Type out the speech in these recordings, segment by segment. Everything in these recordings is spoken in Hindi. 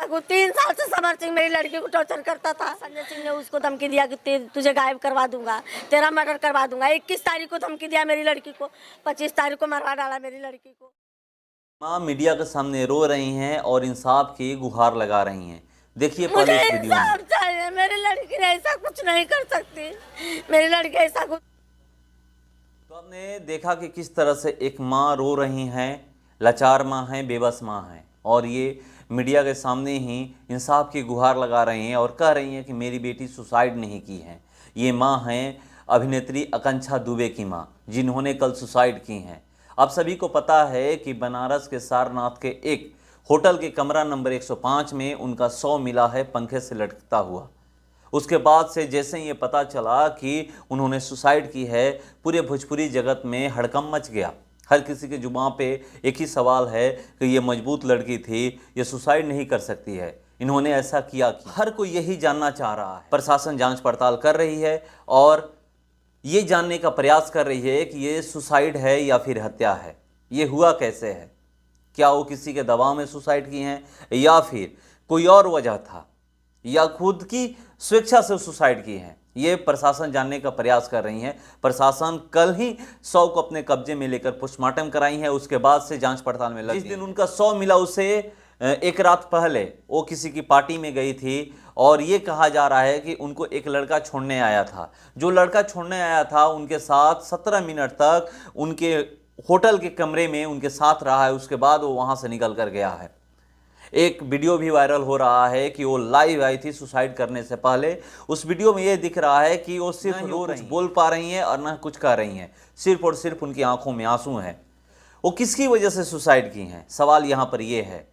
3 साल से समर सिंह मेरी लड़की को टॉर्चर करता था। संजय सिंह ने उसको धमकी दिया कि तुझे गायब करवा दूंगा, तेरा मर्डर करवा दूंगा। 21 तारीख को धमकी दिया मेरी लड़की को, 25 तारीख को मरवा डाला मेरी लड़की को। माँ मीडिया के सामने रो रही हैं और इंसाफ की गुहार लगा रही हैं। देखिए मुझे इंसाफ चाहिए, मेरी लड़की ऐसा कुछ नहीं कर सकती, मेरी लड़की ऐसा कुछ। तो आपने देखा कि किस तरह से एक माँ रो रही हैं, लाचार माँ हैं, बेबस माँ हैं, और ये मीडिया के सामने ही इंसाफ की गुहार लगा रही हैं और कह रही हैं कि मेरी बेटी सुसाइड नहीं की है। ये माँ हैं अभिनेत्री आकांक्षा दुबे की माँ, जिन्होंने कल सुसाइड की हैं। आप सभी को पता है कि बनारस के सारनाथ के एक होटल के कमरा नंबर 105 में उनका शव मिला है पंखे से लटकता हुआ। उसके बाद से जैसे ही ये पता चला कि उन्होंने सुसाइड की है, पूरे भोजपुरी जगत में हड़कंप मच गया। हर किसी के जुबान पे एक ही सवाल है कि ये मजबूत लड़की थी, ये सुसाइड नहीं कर सकती है, इन्होंने ऐसा किया कि हर कोई यही जानना चाह रहा है। प्रशासन जांच पड़ताल कर रही है और ये जानने का प्रयास कर रही है कि ये सुसाइड है या फिर हत्या है, ये हुआ कैसे है, क्या वो किसी के दबाव में सुसाइड की हैं या फिर कोई और वजह था या खुद की स्वेच्छा से सुसाइड की हैं। ये प्रशासन जानने का प्रयास कर रही हैं। प्रशासन कल ही शव को अपने कब्जे में लेकर पोस्टमार्टम कराई है, उसके बाद से जांच पड़ताल में लगी। जिस दिन उनका शव मिला उसे एक रात पहले वो किसी की पार्टी में गई थी और ये कहा जा रहा है कि उनको एक लड़का छोड़ने आया था। जो लड़का छोड़ने आया था उनके साथ 17 मिनट तक उनके होटल के कमरे में उनके साथ रहा है, उसके बाद वो वहाँ से निकल कर गया है। एक वीडियो भी वायरल हो रहा है कि वो लाइव आई थी सुसाइड करने से पहले। उस वीडियो में ये दिख रहा है कि वो सिर्फ रो रही, बोल पा रही हैं और ना कुछ कर रही हैं, सिर्फ और सिर्फ उनकी आंखों में आंसू हैं। वो किसकी वजह से सुसाइड की हैं, सवाल यहाँ पर ये है।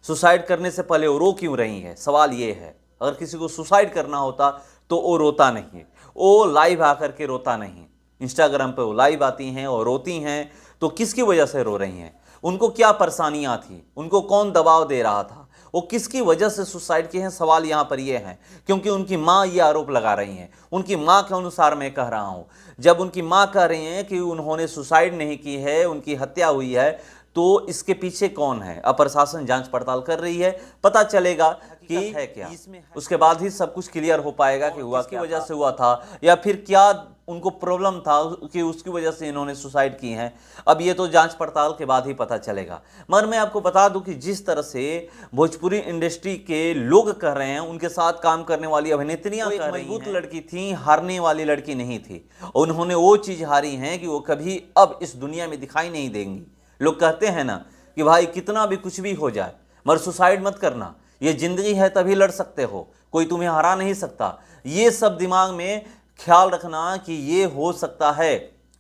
सुसाइड करने से पहले वो रो क्यों रही हैं, सवाल ये है। अगर किसी को सुसाइड करना होता तो वो रोता नहीं, वो लाइव आकर के रोता नहीं। इंस्टाग्राम पे वो लाइव आती हैं और रोती हैं, तो किसकी वजह से रो रही हैं, उनको क्या परेशानियां थी, उनको कौन दबाव दे रहा था, वो किसकी वजह से सुसाइड किए हैं, सवाल यहाँ पर ये है। क्योंकि उनकी माँ ये आरोप लगा रही हैं, उनकी माँ के अनुसार मैं कह रहा हूँ। जब उनकी माँ कह रही हैं कि उन्होंने सुसाइड नहीं की है, उनकी हत्या हुई है, तो इसके पीछे कौन है। अब प्रशासन जांच पड़ताल कर रही है, पता चलेगा कि है क्या, उसके बाद ही सब कुछ क्लियर हो पाएगा कि हुआ किसकी वजह से हुआ था या फिर क्या उनको प्रॉब्लम था कि उसकी वजह से इन्होंने सुसाइड की है। अब ये तो जांच पड़ताल के बाद ही पता चलेगा। मगर मैं आपको बता दूं कि जिस तरह से भोजपुरी इंडस्ट्री के लोग कह रहे हैं, उनके साथ काम करने वाली अभिनेत्रियां कह रही हैं, मजबूत लड़की थी, हारने वाली लड़की नहीं थी। उन्होंने वो चीज़ हारी है कि वो कभी अब इस दुनिया में दिखाई नहीं देंगी। लोग कहते हैं ना कि भाई कितना भी कुछ भी हो जाए मगर सुसाइड मत करना, ये जिंदगी है तभी लड़ सकते हो, कोई तुम्हें हरा नहीं सकता। ये सब दिमाग में ख्याल रखना कि ये हो सकता है।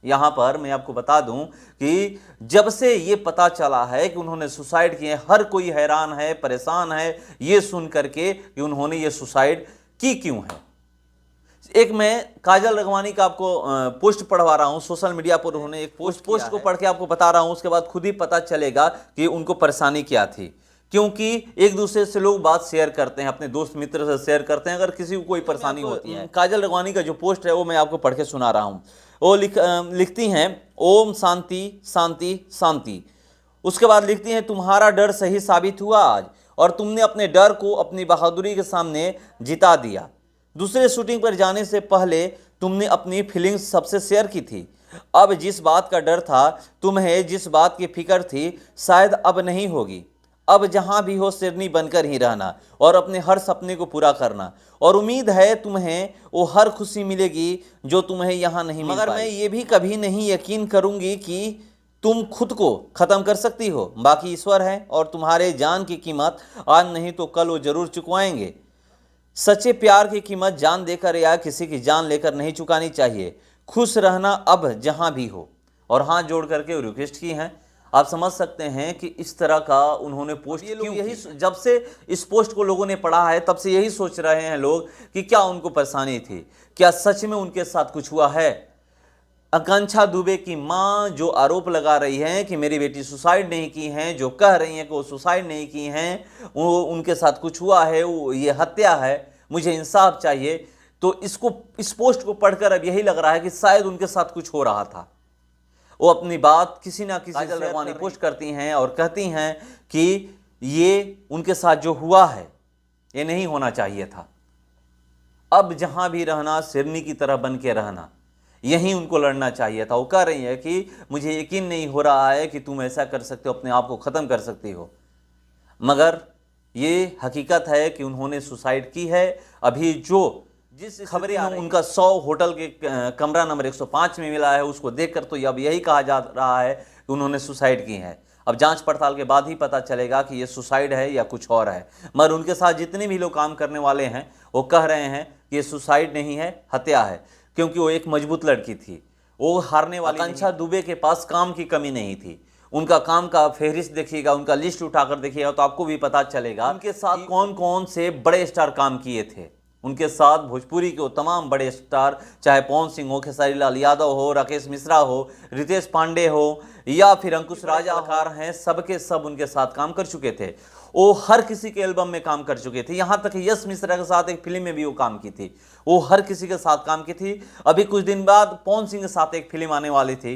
यहाँ पर मैं आपको बता दूं कि जब से ये पता चला है कि उन्होंने सुसाइड किए, हर कोई हैरान है, परेशान है ये सुन करके कि उन्होंने ये सुसाइड की क्यों है। एक मैं काजल रघवानी का आपको पोस्ट पढ़वा रहा हूं सोशल मीडिया पर। उन्होंने एक पोस्ट को पढ़ के आपको बता रहा हूं, उसके बाद खुद ही पता चलेगा कि उनको परेशानी क्या थी। क्योंकि एक दूसरे से लोग बात शेयर करते हैं, अपने दोस्त मित्र से शेयर करते हैं अगर किसी को कोई परेशानी होती है। काजल रघवानी का जो पोस्ट है वो मैं आपको पढ़ के सुना रहा हूँ। वो लिखती हैं ओम शांति शांति शांति। उसके बाद लिखती हैं तुम्हारा डर सही साबित हुआ आज और तुमने अपने डर को अपनी बहादुरी के सामने जिता दिया। दूसरे शूटिंग पर जाने से पहले तुमने अपनी फीलिंग्स सबसे शेयर की थी। अब जिस बात का डर था, तुम्हें जिस बात की फिक्र थी, शायद अब नहीं होगी। अब जहां भी हो शेरनी बनकर ही रहना और अपने हर सपने को पूरा करना। और उम्मीद है तुम्हें वो हर खुशी मिलेगी जो तुम्हें यहाँ नहीं मिल पाई। मगर मैं ये भी कभी नहीं यकीन करूंगी कि तुम खुद को ख़त्म कर सकती हो। बाकी ईश्वर है और तुम्हारे जान की कीमत आज नहीं तो कल वो जरूर चुकवाएंगे। सच्चे प्यार की कीमत जान देकर या किसी की जान लेकर नहीं चुकानी चाहिए। खुश रहना अब जहां भी हो। और हाथ जोड़ करके रिक्वेस्ट की हैं। आप समझ सकते हैं कि इस तरह का उन्होंने पोस्ट क्यों, यही जब से इस पोस्ट को लोगों ने पढ़ा है तब से यही सोच रहे हैं लोग कि क्या उनको परेशानी थी, क्या सच में उनके साथ कुछ हुआ है। आकांक्षा दुबे की मां जो आरोप लगा रही हैं कि मेरी बेटी सुसाइड नहीं की है, जो कह रही हैं कि वो सुसाइड नहीं की हैं, वो उनके साथ कुछ हुआ है, वो ये हत्या है, मुझे इंसाफ चाहिए। तो इस पोस्ट को पढ़कर अब यही लग रहा है कि शायद उनके साथ कुछ हो रहा था। वो अपनी बात किसी ना किसी काजल रघवानी पोस्ट करती हैं और कहती हैं कि ये उनके साथ जो हुआ है ये नहीं होना चाहिए था। अब जहां भी रहना शेरनी की तरह बन के रहना, यहीं उनको लड़ना चाहिए था। वो कह रही है कि मुझे यकीन नहीं हो रहा है कि तुम ऐसा कर सकते हो, अपने आप को ख़त्म कर सकती हो, मगर ये हकीकत है कि उन्होंने सुसाइड की है। अभी जो जिस खबरें उनका 100 होटल के कमरा नंबर 105 में मिला है, उसको देखकर तो अब यही कहा जा रहा है कि उन्होंने सुसाइड की है। अब जांच पड़ताल के बाद ही पता चलेगा कि ये सुसाइड है या कुछ और है। मगर उनके साथ जितने भी लोग काम करने वाले हैं वो कह रहे हैं कि ये सुसाइड नहीं है, हत्या है, क्योंकि वो एक मजबूत लड़की थी। वो हारने वाली आकांक्षा दुबे के पास काम की कमी नहीं थी। उनका काम का फहरिस्त देखिएगा, उनका लिस्ट उठाकर देखिएगा तो आपको भी पता चलेगा उनके साथ कौन कौन से बड़े स्टार काम किए थे। उनके साथ भोजपुरी के वो तमाम बड़े स्टार, चाहे पवन सिंह हो, खेसारी लाल यादव हो, राकेश मिश्रा हो, रितेश पांडे हो या फिर अंकुश राजा हैं, सबके सब उनके साथ काम कर चुके थे। वो हर किसी के एल्बम में काम कर चुके थे, यहाँ तक कि यश मिश्रा के साथ एक फिल्म में भी वो काम की थी। वो हर किसी के साथ काम की थी। अभी कुछ दिन बाद पवन सिंह के साथ एक फिल्म आने वाली थी।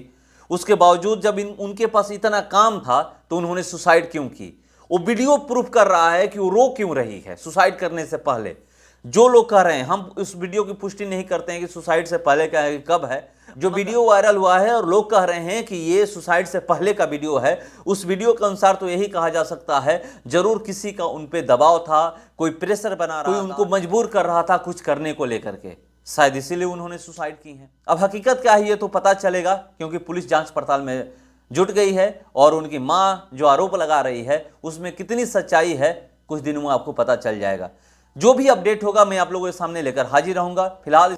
उसके बावजूद जब उनके पास इतना काम था तो उन्होंने सुसाइड क्यों की? वो वीडियो प्रूफ कर रहा है कि वो रो क्यों रही है सुसाइड करने से पहले। जो लोग कह रहे हैं, हम उस वीडियो की पुष्टि नहीं करते हैं कि सुसाइड से पहले क्या है, कब है। जो वीडियो वायरल हुआ है और लोग कह रहे हैं कि ये सुसाइड से पहले का वीडियो है, उस वीडियो के अनुसार तो यही कहा जा सकता है जरूर किसी का उन पे दबाव था, कोई प्रेशर बना रहा था, कोई उनको मजबूर कर रहा था कुछ करने को लेकर के, शायद इसीलिए उन्होंने सुसाइड की है। अब हकीकत क्या है ये तो पता चलेगा, क्योंकि पुलिस जांच पड़ताल में जुट गई है और उनकी मां जो आरोप लगा रही है उसमें कितनी सच्चाई है कुछ दिनों में आपको पता चल जाएगा। जो भी अपडेट होगा मैं आप लोगों के सामने लेकर हाजिर रहूंगा। फिलहाल